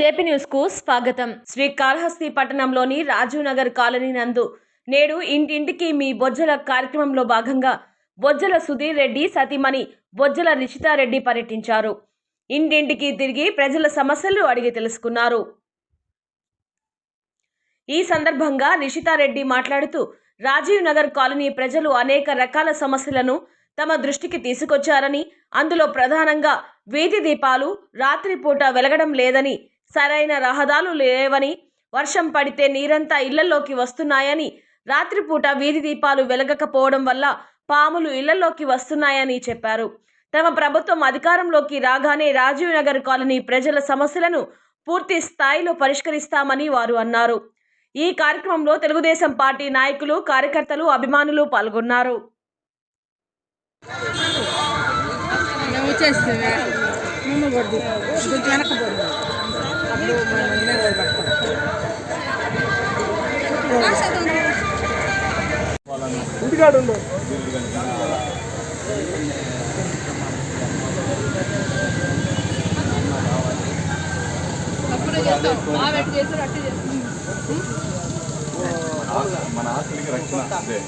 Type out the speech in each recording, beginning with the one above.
JP news కు స్వాగతం. శ్రీకాళహస్తి పట్టణంలోని రాజీవ్ నగర్ కాలనీ నందు నేడు ఇంటింటికి మీ బొజ్జల కార్యక్రమంలో భాగంగా బొజ్జల సుధీర్ రెడ్డి సతీమణి బొజ్జల రిషితారెడ్డి పర్యటించారు. ఇంటింటికి తిరిగి ప్రజల సమస్యలు అడిగి తెలుసుకున్నారు. ఈ సందర్భంగా రిషితారెడ్డి మాట్లాడుతూ రాజీవ్ నగర్ కాలనీ ప్రజలు అనేక రకాల సమస్యలను తమ దృష్టికి తీసుకొచ్చారని, అందులో ప్రధానంగా వీధి దీపాలు రాత్రిపూట వెలగడం లేదని, సరైన రహదారులు లేవని, వర్షం పడితే నీరంతా ఇళ్లలోకి వస్తున్నాయని, రాత్రిపూట వీధి దీపాలు వెలగకపోవడం వల్ల పాములు ఇళ్లలోకి వస్తున్నాయని చెప్పారు. తమ ప్రభుత్వం అధికారంలోకి రాగానే రాజీవ్ నగర్ కాలనీ ప్రజల సమస్యలను పూర్తి స్థాయిలో పరిష్కరిస్తామని వారు అన్నారు. ఈ కార్యక్రమంలో తెలుగుదేశం పార్టీ నాయకులు, కార్యకర్తలు, అభిమానులు పాల్గొన్నారు. మన ఆస్తులకి రక్షణ అదే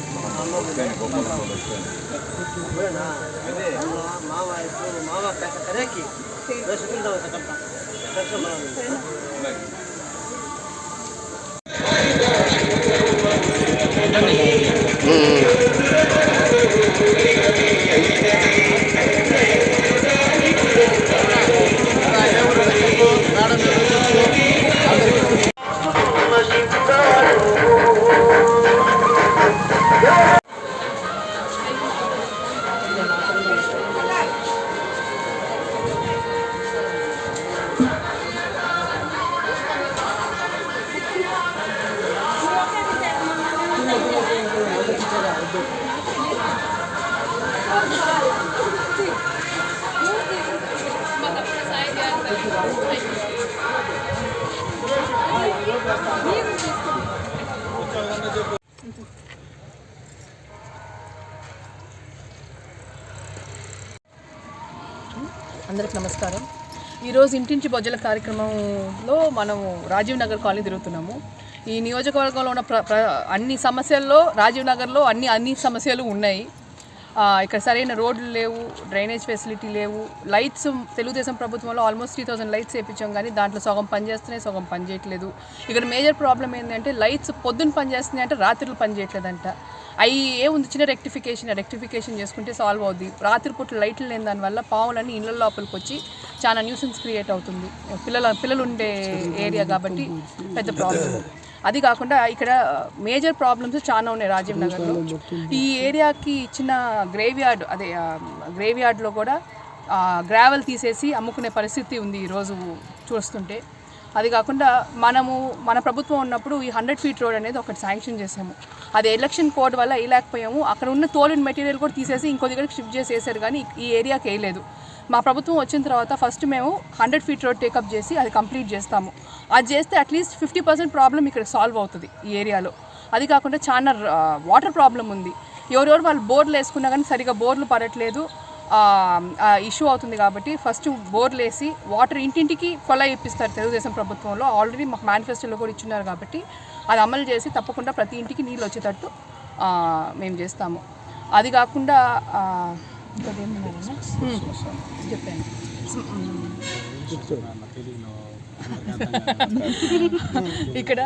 అందరికి నమస్కారం. ఈరోజు ఇంటింటి బొజ్జల కార్యక్రమంలో మనము రాజీవ్ నగర్ కాలనీ తిరుగుతున్నాము. ఈ నియోజకవర్గంలో ఉన్న అన్ని సమస్యల్లో రాజీవ్ నగర్లో అన్ని సమస్యలు ఉన్నాయి. ఇక్కడ సరైన రోడ్లు లేవు, డ్రైనేజ్ ఫెసిలిటీ లేవు, లైట్స్ తెలుగుదేశం ప్రభుత్వంలో ఆల్మోస్ట్ 3000 లైట్స్ వేయించాం, కానీ దాంట్లో సగం పనిచేస్తున్నాయి, సగం పనిచేయట్లేదు. ఇక్కడ మేజర్ ప్రాబ్లం ఏంటంటే లైట్స్ పొద్దున్న పనిచేస్తున్నాయి అంటే రాత్రులు పనిచేయట్లేదంట. అవి ఏముంది, చిన్న రెక్టిఫికేషన్ చేసుకుంటే సాల్వ్ అవుద్ది. రాత్రిపూట లైట్లు లేని దానివల్ల పావులన్నీ ఇళ్ళ లోపలికి వచ్చి చాలా న్యూసెన్స్ క్రియేట్ అవుతుంది. పిల్లలు ఉండే ఏరియా కాబట్టి పెద్ద ప్రాబ్లం. అది కాకుండా ఇక్కడ మేజర్ ప్రాబ్లమ్స్ చాలా ఉన్నాయి రాజీవ్ నగర్లో. ఈ ఏరియాకి ఇచ్చిన గ్రేవ్ యార్డ్లో కూడా గ్రావెల్ తీసేసి అమ్ముకునే పరిస్థితి ఉంది ఈరోజు చూస్తుంటే. అది కాకుండా మన ప్రభుత్వం ఉన్నప్పుడు ఈ 100 feet రోడ్ అనేది ఒకటి శాంక్షన్ చేసాము. అది ఎలక్షన్ కోడ్ వల్ల వేయలేకపోయాము. అక్కడ ఉన్న తోలిన మెటీరియల్ కూడా తీసేసి ఇంకో దగ్గరికి షిఫ్ట్ చేసి వేసారు, కానీ ఈ ఏరియాకి వేయలేదు. మా ప్రభుత్వం వచ్చిన తర్వాత ఫస్ట్ మేము 100 feet రోడ్ టేకప్ చేసి అది కంప్లీట్ చేస్తాము. అది చేస్తే అట్లీస్ట్ 50% ప్రాబ్లం ఇక్కడ సాల్వ్ అవుతుంది ఈ ఏరియాలో. అది కాకుండా చాలా వాటర్ ప్రాబ్లం ఉంది. ఎవరెవరు వాళ్ళు బోర్లు వేసుకున్నా కానీ సరిగా బోర్లు పడట్లేదు, ఇష్యూ అవుతుంది. కాబట్టి ఫస్ట్ బోర్లు వేసి వాటర్ ఇంటింటికి కొలా ఇప్పిస్తారు తెలుగుదేశం ప్రభుత్వంలో. ఆల్రెడీ మాకు మేనిఫెస్టోలో కూడా ఇచ్చినారు కాబట్టి అది అమలు చేసి తప్పకుండా ప్రతి ఇంటికి నీళ్ళు వచ్చేటట్టు మేము చేస్తాము. అది కాకుండా చెప్పాను ఇక్కడ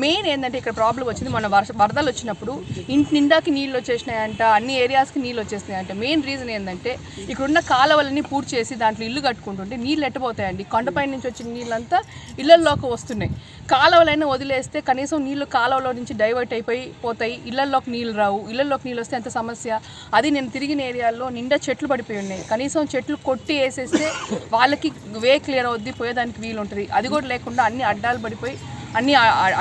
మెయిన్ ఏంటంటే ఇక్కడ ప్రాబ్లం వచ్చింది, మన వరదలు వచ్చినప్పుడు ఇంటి నిండాకి నీళ్ళు వచ్చేసినాయంట, అన్ని ఏరియాస్కి నీళ్ళు వచ్చేసినాయంట. మెయిన్ రీజన్ ఏంటంటే ఇక్కడున్న కాలువలన్నీ పూర్తి చేసి దాంట్లో ఇల్లు కట్టుకుంటుంటే నీళ్ళు ఎట్టబోతాయండి. కొండపై నుంచి వచ్చిన నీళ్ళంతా ఇళ్లల్లోకి వస్తున్నాయి. కాలువలైనా వదిలేస్తే కనీసం నీళ్లు కాలువలో నుంచి డైవర్ట్ అయిపోతాయి, ఇళ్లల్లోకి నీళ్ళు రావు. ఇళ్లల్లోకి నీళ్ళు వస్తే ఎంత సమస్య. అది నేను తిరిగిన ఏరియాల్లో నిండా చెట్లు పడిపోయి ఉన్నాయి. కనీసం చెట్లు కొట్టి వేసేస్తే వాళ్ళకి వే క్లియర్ అవుద్ది, పోయేదానికి వీలు ఉంటుంది. అది కూడా లేకుండా అన్ని అడ్డాలు పడిపోయి అన్నీ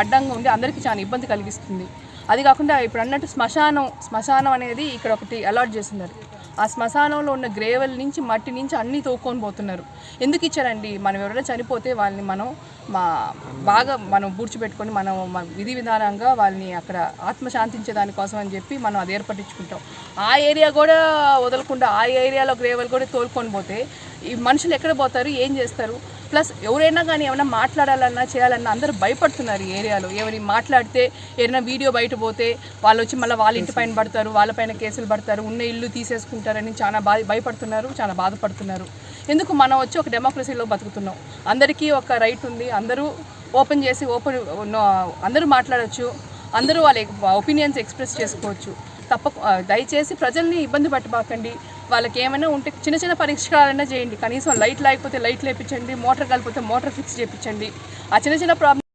అడ్డంగా ఉండి అందరికీ చాలా ఇబ్బంది కలిగిస్తుంది. అది కాకుండా ఇప్పుడు అన్నట్టు శ్మశానం అనేది ఇక్కడ ఒకటి అలాట్ చేస్తున్నారు. ఆ శ్మశానంలో ఉన్న గ్రేవెల్ నుంచి మట్టి నుంచి అన్నీ తోక్కొని పోతున్నారు. ఎందుకు ఇచ్చారండి? మనం ఎవరైనా చనిపోతే వాళ్ళని మనం బాగా మనం పూడ్చిపెట్టుకొని మనం విధి విధానంగా వాళ్ళని అక్కడ ఆత్మశాంతించే దానికోసం అని చెప్పి మనం అది ఏర్పట్టించుకుంటాం. ఆ ఏరియా కూడా వదలకుండా ఆ ఏరియాలో గ్రేవెల్ కూడా తోలుకొని పోతే ఈ మనుషులు ఎక్కడ పోతారు, ఏం చేస్తారు? ప్లస్ ఎవరైనా కానీ ఏమైనా మాట్లాడాలన్నా చేయాలన్నా అందరూ భయపడుతున్నారు ఈ ఏరియాలో. ఎవరి మాట్లాడితే ఏదైనా వీడియో బయట పోతే వాళ్ళు వచ్చి మళ్ళీ వాళ్ళ ఇంటి పైన పడతారు, వాళ్ళపైన కేసులు పడతారు, ఉన్న ఇల్లు తీసేసుకుంటారని చాలా భయపడుతున్నారు, చాలా బాధపడుతున్నారు. ఎందుకు మనం వచ్చి ఒక డెమోక్రసీలో బతుకుతున్నాం, అందరికీ ఒక రైట్ ఉంది, అందరూ ఓపెన్ చేసి అందరూ మాట్లాడవచ్చు, అందరూ వాళ్ళ ఒపీనియన్స్ ఎక్స్ప్రెస్ చేసుకోవచ్చు. దయచేసి ప్రజల్ని ఇబ్బంది పెట్టబాకండి. వాళ్ళకి ఏమైనా ఉంటే చిన్న చిన్న పరిష్కారాలైనా చేయండి. కనీసం లైట్ లేకపోతే లైట్ లేపించండి, మోటార్ కలిపితే మోటార్ ఫిక్స్ చేయించండి. ఆ చిన్న చిన్న ప్రాబ్లమ్